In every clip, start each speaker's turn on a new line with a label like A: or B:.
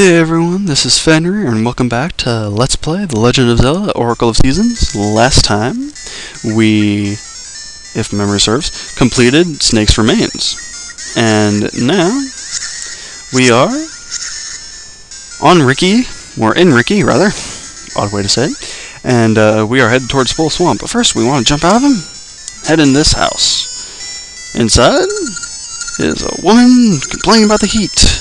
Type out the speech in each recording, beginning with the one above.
A: Hey everyone, this is Fenrir, and welcome back to Let's Play The Legend of Zelda, Oracle of Seasons. Last time, we, if memory serves, completed Snake's Remains. And now, we are on Ricky, or in Ricky, rather. Odd way to say it. And we are headed towards Spool Swamp. But first, we want to jump out of him, head in this house. Inside is a woman complaining about the heat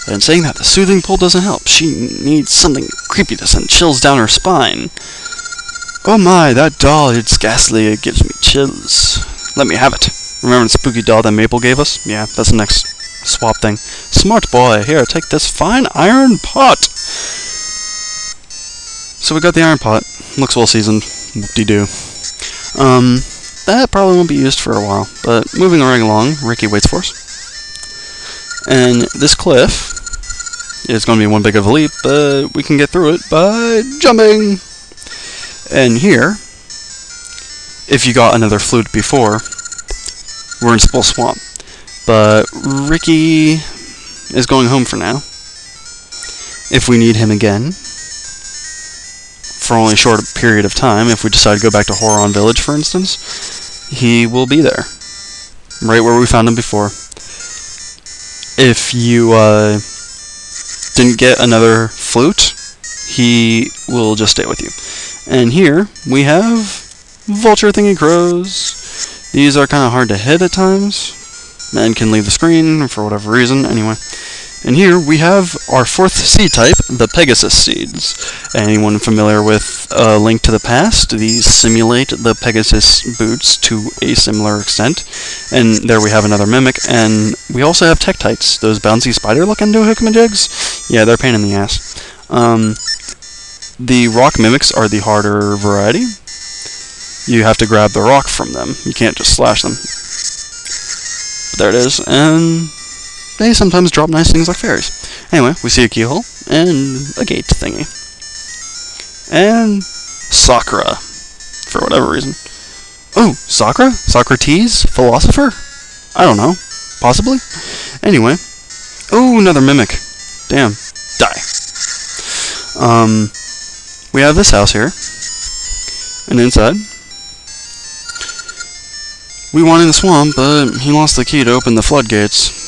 A: and saying that the soothing pull doesn't help. She needs something creepy to send chills down her spine. Oh my, that doll, it's ghastly, it gives me chills. Let me have it. Remember the spooky doll that Maple gave us? Yeah, that's the next swap thing. Smart boy, here, take this fine iron pot. So we got the iron pot. Looks well seasoned. Whoop-de-doo. That probably won't be used for a while, but moving right along, Ricky waits for us. And this cliff is going to be one big of a leap, but we can get through it by jumping. And here, if you got another flute before, we're in Spool Swamp. But Ricky is going home for now. If we need him again, for only a short period of time, if we decide to go back to Horon Village, for instance, he will be there. Right where we found him before. If you didn't get another flute, he will just stay with you. And here we have vulture thingy crows. These are kind of hard to hit at times and can leave the screen for whatever reason. Anyway, and here we have our fourth seed type, the Pegasus seeds. Anyone familiar with A Link to the Past? These simulate the Pegasus boots to a similar extent. And there we have another mimic, and we also have Tektites, those bouncy spider-looking hookamajigs. Yeah, they're a pain in the ass. The rock mimics are the harder variety. You have to grab the rock from them. You can't just slash them. But there it is, and they sometimes drop nice things like fairies. Anyway, we see a keyhole, and a gate thingy. And Sakura, for whatever reason. Oh, Sakura? Socrates? Philosopher? I don't know. Possibly? Anyway. Oh, another mimic. Damn. Die. We have this house here. And inside, we went in the swamp, but he lost the key to open the floodgates.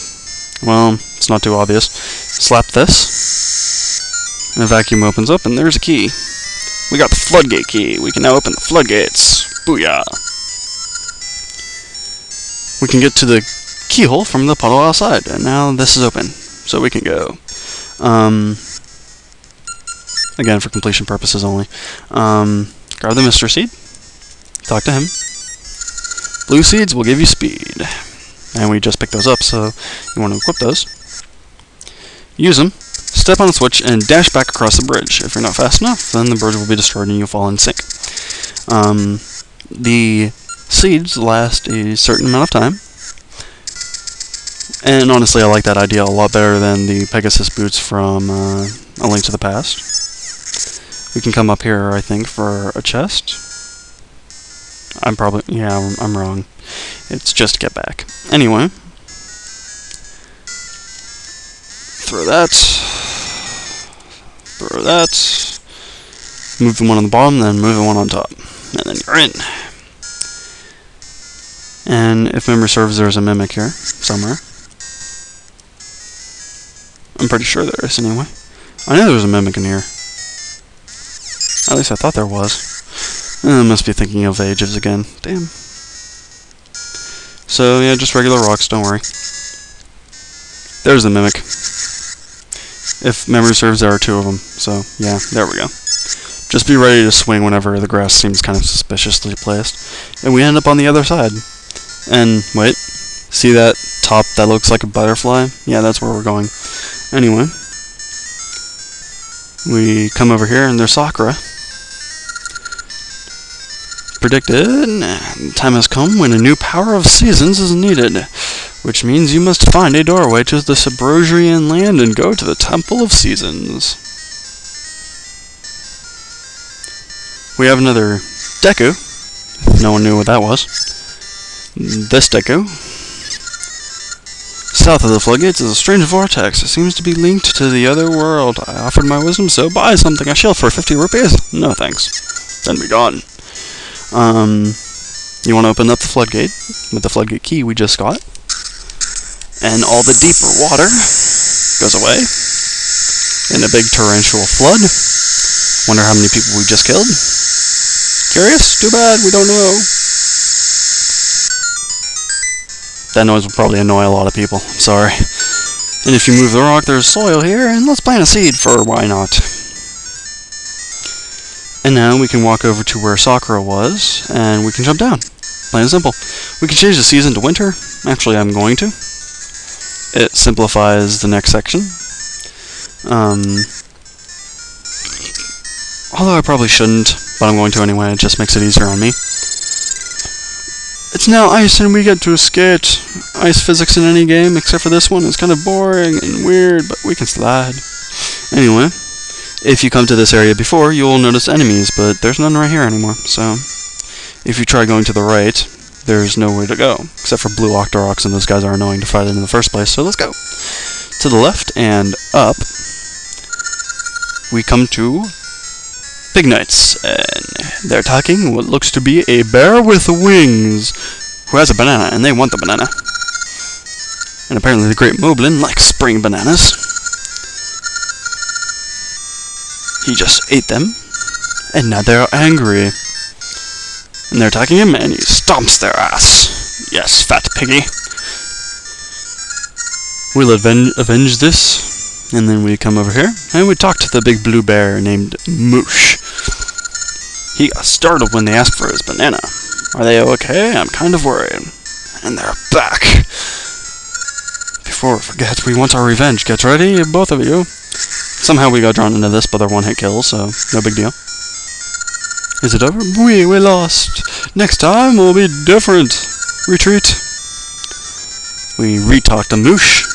A: Well, it's not too obvious. Slap this, and a vacuum opens up, and there's a key. We got the floodgate key. We can now open the floodgates. Booyah! We can get to the keyhole from the puddle outside, and now this is open, so we can go. Again, for completion purposes only. Grab the Mr. Seed. Talk to him. Blue seeds will give you speed. And we just picked those up, so you want to equip those. Use them, step on the switch, and dash back across the bridge. If you're not fast enough, then the bridge will be destroyed and you'll fall in sync. The seeds last a certain amount of time. And honestly, I like that idea a lot better than the Pegasus boots from A Link to the Past. We can come up here, I think, for a chest. I'm wrong. It's just to get back. Anyway. Throw that. Throw that. Move the one on the bottom, then move the one on top. And then you're in. And if memory serves, there's a mimic here, somewhere. I'm pretty sure there is, anyway. I know there was a mimic in here. At least I thought there was. I must be thinking of ages again. Damn. So, yeah, just regular rocks, don't worry. There's the mimic. If memory serves, there are two of them. So, yeah, there we go. Just be ready to swing whenever the grass seems kind of suspiciously placed. And we end up on the other side. And, wait. See that top that looks like a butterfly? Yeah, that's where we're going. Anyway. We come over here, and there's Sakura. Predicted, time has come when a new power of seasons is needed, which means you must find a doorway to the Subrosian land and go to the Temple of Seasons. We have another Deku, if no one knew what that was. This Deku South of the floodgates is a strange vortex. It seems to be linked to the other world. I offered my wisdom, so buy something. A shield for 50 rupees? No thanks. Then be gone. You want to open up the floodgate with the floodgate key we just got. And all the deeper water goes away in a big torrential flood. Wonder how many people we just killed. Curious? Too bad, we don't know. That noise will probably annoy a lot of people. I'm sorry. And if you move the rock, there's soil here, and let's plant a seed for why not. And now we can walk over to where Sakura was, and we can jump down. Plain and simple. We can change the season to winter. Actually, I'm going to. It simplifies the next section. Although I probably shouldn't, but I'm going to anyway. It just makes it easier on me. It's now ice and we get to skate. Ice physics in any game, except for this one, is kind of boring and weird, but we can slide. Anyway, if you come to this area before, you'll notice enemies, but there's none right here anymore. So, if you try going to the right, there's nowhere to go, except for blue Octoroks, and those guys are annoying to fight in the first place, so let's go. To the left and up, we come to Pig Knights, and they're attacking what looks to be a bear with wings, who has a banana, and they want the banana. And apparently the Great Moblin likes spring bananas. He just ate them, and now they're angry. And they're attacking him, and he stomps their ass. Yes, fat piggy. We'll avenge this, and then we come over here, and we talk to the big blue bear named Moosh. He got startled when they asked for his banana. Are they okay? I'm kind of worried. And they're back. Before we forget, we want our revenge. Get ready, both of you. Somehow we got drawn into this, but they're one-hit kills, so no big deal. Is it over? We lost. Next time will be different. Retreat. We re-talked to Moosh.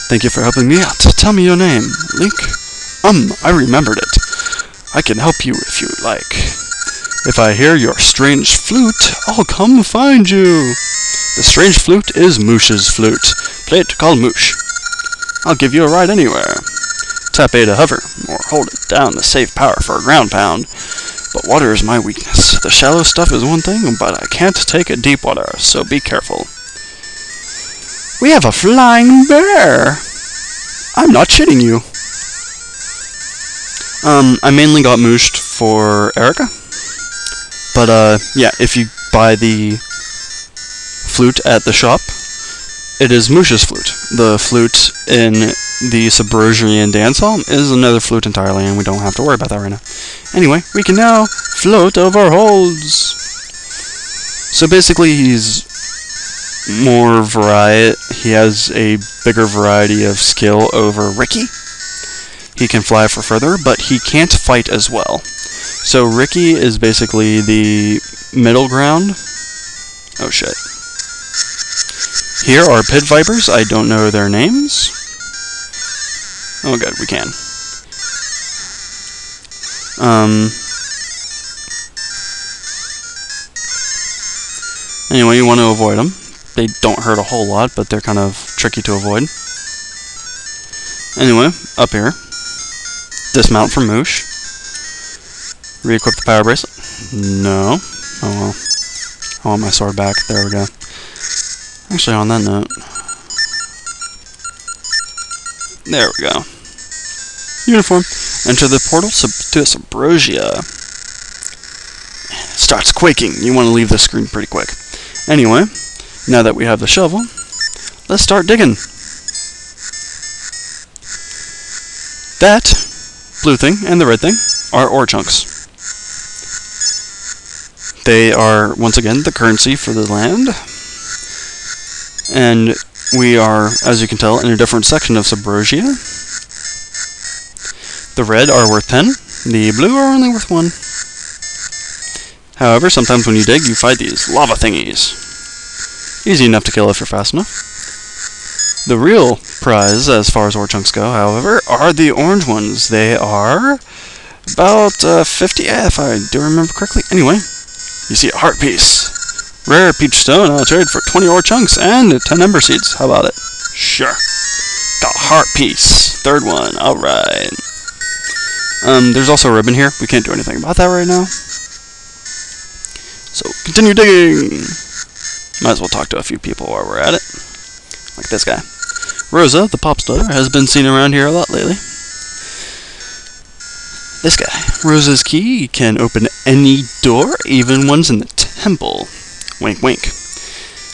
A: Thank you for helping me out. Tell me your name. Link? I remembered it. I can help you if you like. If I hear your strange flute, I'll come find you. The strange flute is Moosh's flute. Play it to call Moosh. I'll give you a ride anywhere. Tap A to hover, or hold it down to save power for a ground pound. But water is my weakness. The shallow stuff is one thing, but I can't take it deep water, so be careful. We have a flying bear! I'm not shitting you. I mainly got mooshed for Erica. But, yeah, if you buy the flute at the shop, it is Moosh's flute. The flute in the Subrosian dance hall is another flute entirely, and we don't have to worry about that right now. Anyway, we can now float over holds. So basically, he's more variety. He has a bigger variety of skill over Ricky. He can fly for further, but he can't fight as well. So Ricky is basically the middle ground. Oh shit. Here are pit vipers. I don't know their names. Oh good, we can. Anyway, you want to avoid them. They don't hurt a whole lot, but they're kind of tricky to avoid. Anyway, up here. Dismount from Moosh. Re-equip the power bracelet. No. Oh well. I want my sword back. There we go. Actually, on that note. There we go. Uniform. Enter the portal to Subrosia. Starts quaking. You want to leave the screen pretty quick. Anyway, now that we have the shovel, let's start digging. That blue thing and the red thing are ore chunks. They are, once again, the currency for the land. And we are, as you can tell, in a different section of Subrosia. The red are worth 10. The blue are only worth 1. However, sometimes when you dig, you find these lava thingies. Easy enough to kill if you're fast enough. The real prize, as far as ore chunks go, however, are the orange ones. They are about 50, if I do remember correctly. Anyway, you see a heart piece. Rare peach stone, I'll trade for 20 ore chunks and 10 ember seeds. How about it? Sure. Got heart piece. Third one. Alright. There's also a ribbon here. We can't do anything about that right now. So, continue digging! Might as well talk to a few people while we're at it. Like this guy. Rosa, the pop star, has been seen around here a lot lately. This guy. Rosa's key can open any door, even ones in the temple. Wink, wink.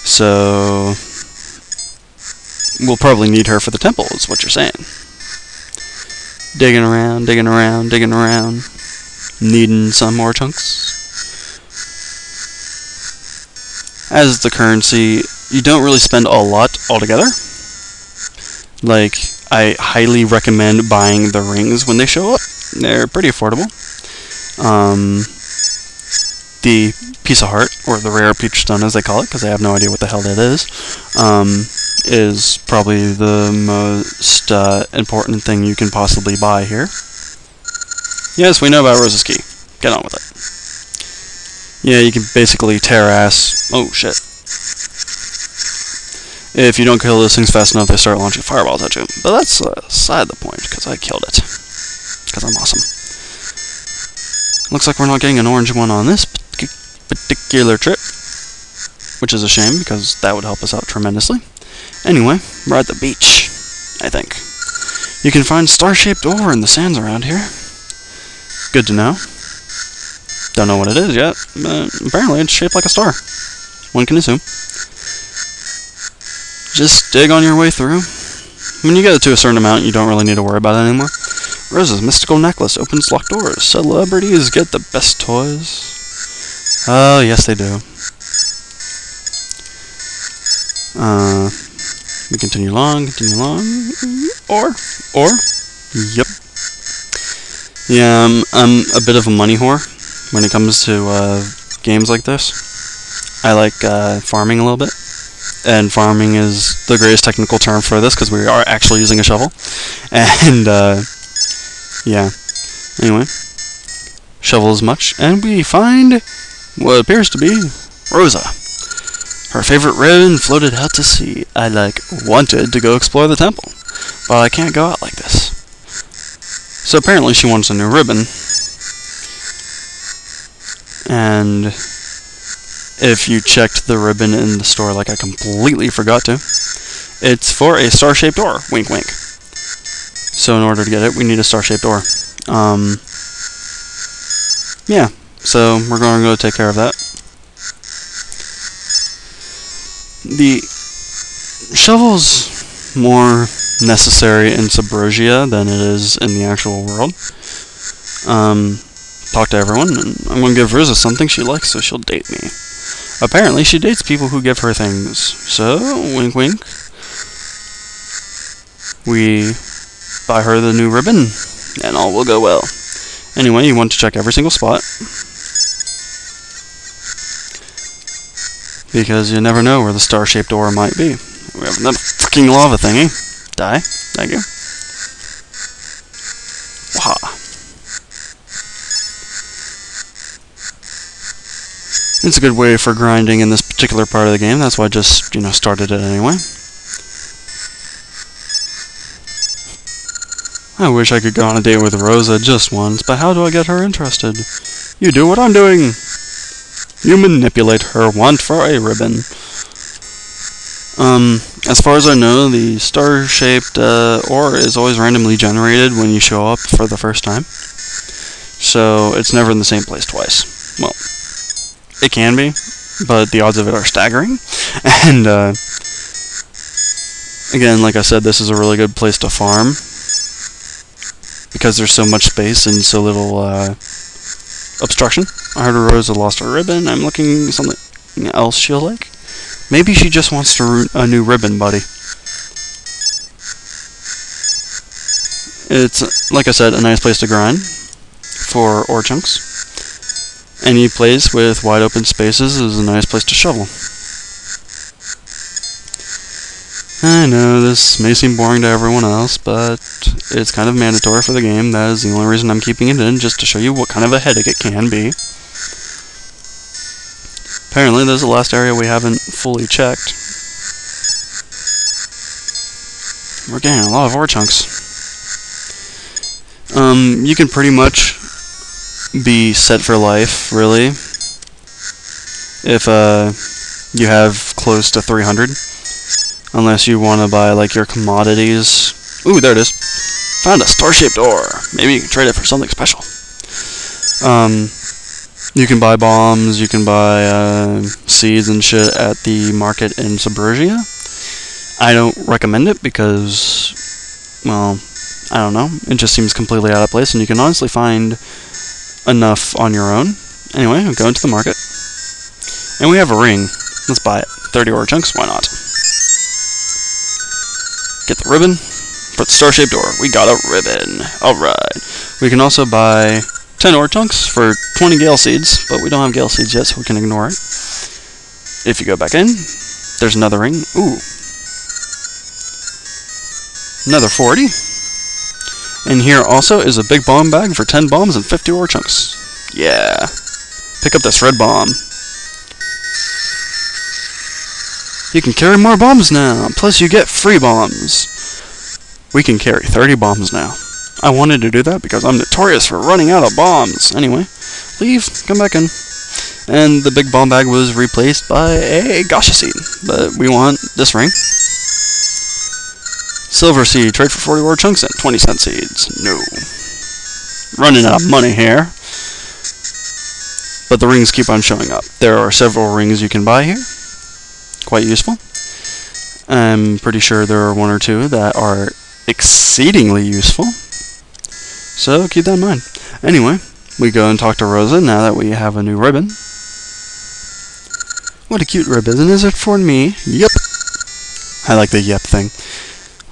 A: So, we'll probably need her for the temple, is what you're saying. Digging around, digging around, digging around. Needing some more chunks. As the currency, you don't really spend a lot altogether. Like, I highly recommend buying the rings when they show up. They're pretty affordable. The piece of heart, or the rare peach stone as they call it, because I have no idea what the hell that is probably the most important thing you can possibly buy here. Yes, we know about Rosa's key. Get on with it. Yeah, you can basically tear ass. Oh, shit. If you don't kill those things fast enough, they start launching fireballs at you. But that's aside the point, because I killed it. Because I'm awesome. Looks like we're not getting an orange one on this particular trip. Which is a shame, because that would help us out tremendously. Anyway, we're at the beach, I think. You can find star-shaped ore in the sands around here. Good to know. Don't know what it is yet, but apparently it's shaped like a star. One can assume. Just dig on your way through. When you get it to a certain amount, you don't really need to worry about it anymore. Rosa's mystical necklace opens locked doors. Celebrities get the best toys. Oh, yes they do. We continue along, or, yep. Yeah, I'm a bit of a money whore when it comes to games like this. I like farming a little bit, and farming is the greatest technical term for this because we are actually using a shovel. And yeah, anyway, shovel as much, and we find what appears to be Rosa. Her favorite ribbon floated out to sea. I wanted to go explore the temple, but I can't go out like this. So apparently she wants a new ribbon. And if you checked the ribbon in the store like I completely forgot to, it's for a star-shaped door. Wink, wink. So in order to get it, we need a star-shaped door. Yeah, so we're going to go take care of that. The shovel's more necessary in Subrosia than it is in the actual world. Talk to everyone, and I'm going to give Rosa something she likes so she'll date me. Apparently, she dates people who give her things. So, wink wink. We buy her the new ribbon, and all will go well. Anyway, you want to check every single spot. Because you never know where the star-shaped door might be. We have another fucking lava thingy. Die. Thank you. Waha. It's a good way for grinding in this particular part of the game. That's why I just, started it anyway. I wish I could go on a date with Rosa just once, but how do I get her interested? You do what I'm doing. You manipulate her want for a ribbon. As far as I know, the star-shaped ore is always randomly generated when you show up for the first time. So, it's never in the same place twice. Well, it can be, but the odds of it are staggering. And, again, like I said, this is a really good place to farm. Because there's so much space and so little, obstruction. I heard Rosa lost her ribbon. I'm looking something else she'll like. Maybe she just wants a new ribbon, buddy. It's, like I said, a nice place to grind for ore chunks. Any place with wide open spaces is a nice place to shovel. I know this may seem boring to everyone else, but it's kind of mandatory for the game. That is the only reason I'm keeping it in, just to show you what kind of a headache it can be. Apparently, there's the last area we haven't fully checked. we're getting a lot of ore chunks. You can pretty much be set for life, really, if you have close to 300, unless you want to buy like your commodities. Ooh, there it is. Found a star-shaped ore. Maybe you can trade it for something special. You can buy bombs, you can buy seeds and shit at the market in Subrosia. I don't recommend it because, well, I don't know. It just seems completely out of place, and you can honestly find enough on your own. Anyway, I'll go into the market. And we have a ring. Let's buy it. 30 ore chunks, why not? Get the ribbon. For the star-shaped ore, we got a ribbon. Alright. We can also buy 10 ore chunks for 20 gale seeds, but we don't have gale seeds yet, so we can ignore it. If you go back in, there's another ring. Ooh. Another 40. And here also is a big bomb bag for 10 bombs and 50 ore chunks. Yeah. Pick up this red bomb. You can carry more bombs now, plus you get free bombs. We can carry 30 bombs now. I wanted to do that because I'm notorious for running out of bombs. Anyway, leave, come back in. And the big bomb bag was replaced by a Gasha seed. But we want this ring. Silver seed, trade for 40 ore chunks and 20-cent seeds. No. Running out of money here. But the rings keep on showing up. There are several rings you can buy here. Quite useful. I'm pretty sure there are one or two that are exceedingly useful. So keep that in mind. Anyway, we go and talk to Rosa now that we have a new ribbon. What a cute ribbon, is it for me? Yep. I like the yep thing.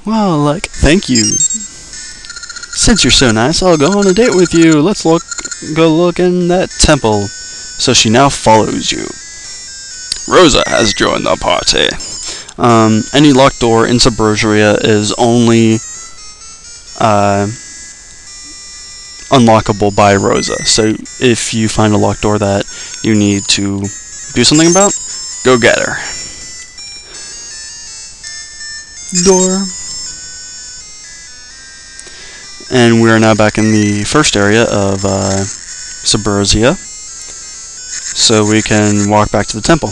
A: Well, like, thank you. Since you're so nice, I'll go on a date with you. Let's go look in that temple. So she now follows you. Rosa has joined the party. Any locked door in Subrosia is only unlockable by Rosa. So if you find a locked door that you need to do something about, go get her. Door. And we are now back in the first area of Subrosia. So we can walk back to the temple.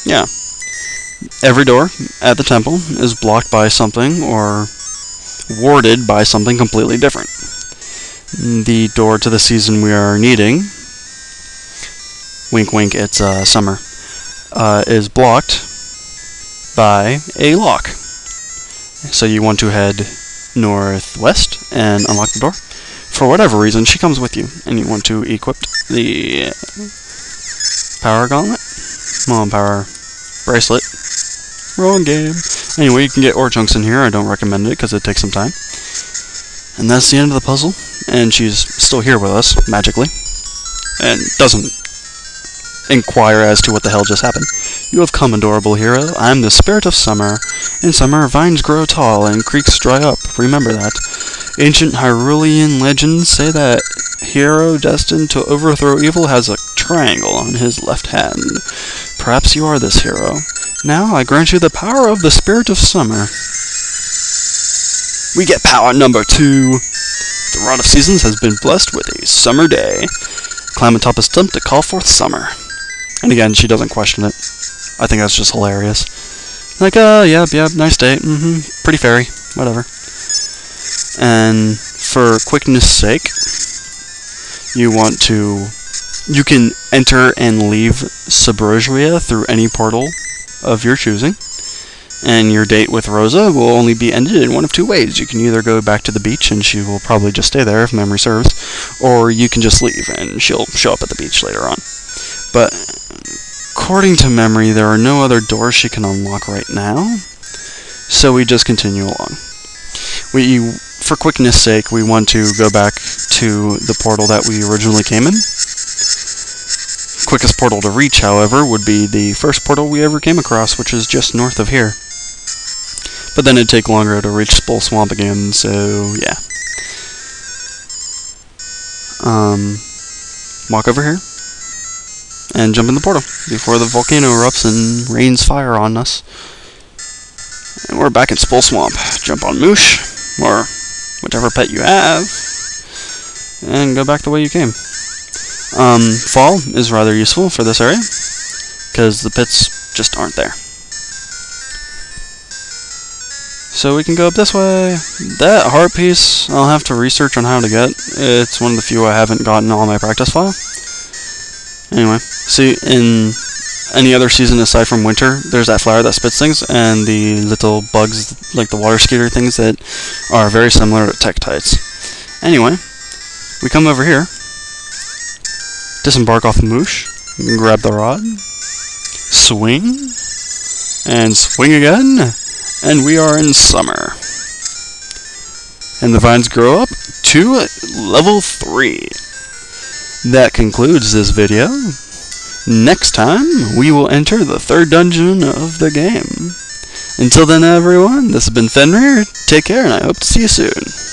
A: Yeah. Every door at the temple is blocked by something or warded by something completely different. The door to the season we are needing, wink wink, it's summer, is blocked by a lock. So you want to head northwest and unlock the door. For whatever reason, she comes with you, and you want to equip the power gauntlet? Well, power bracelet. Wrong game. Anyway, you can get ore chunks in here. I don't recommend it because it takes some time. And that's the end of the puzzle. And she's still here with us, magically. And doesn't inquire as to what the hell just happened. You have come, adorable hero. I'm the spirit of summer. In summer, vines grow tall and creeks dry up. Remember that. Ancient Hyrulean legends say that hero destined to overthrow evil has a triangle on his left hand. Perhaps you are this hero. Now I grant you the power of the spirit of summer. We get power number 2. The Rod of Seasons has been blessed with a summer day. Climb atop a stump to call forth summer. And again, she doesn't question it. I think that's just hilarious. Like, yeah, nice day. Pretty fairy. Whatever. And for quickness sake, you can enter and leave Subrosia through any portal of your choosing. And your date with Rosa will only be ended in one of two ways. You can either go back to the beach and she will probably just stay there if memory serves, or you can just leave and she'll show up at the beach later on. But according to memory, there are no other doors she can unlock right now, so we just continue along. For quickness sake, we want to go back to the portal that we originally came in. Quickest portal to reach, however, would be the first portal we ever came across, which is just north of here. But then it'd take longer to reach Spool Swamp again, so yeah. Walk over here and jump in the portal before the volcano erupts and rains fire on us. And we're back in Spool Swamp. Jump on Moosh, or whichever pet you have, and go back the way you came. Fall is rather useful for this area, because the pits just aren't there. So we can go up this way. That heart piece, I'll have to research on how to get. It's one of the few I haven't gotten on my practice file. Anyway, see, in any other season aside from winter, there's that flower that spits things, and the little bugs, like the water skeeter things, that are very similar to Tektites. Anyway, we come over here, disembark off the moosh, grab the rod, swing, and swing again, and we are in summer. And the vines grow up to level 3. That concludes this video. Next time, we will enter the 3rd dungeon of the game. Until then, everyone, this has been Fenrir. Take care, and I hope to see you soon.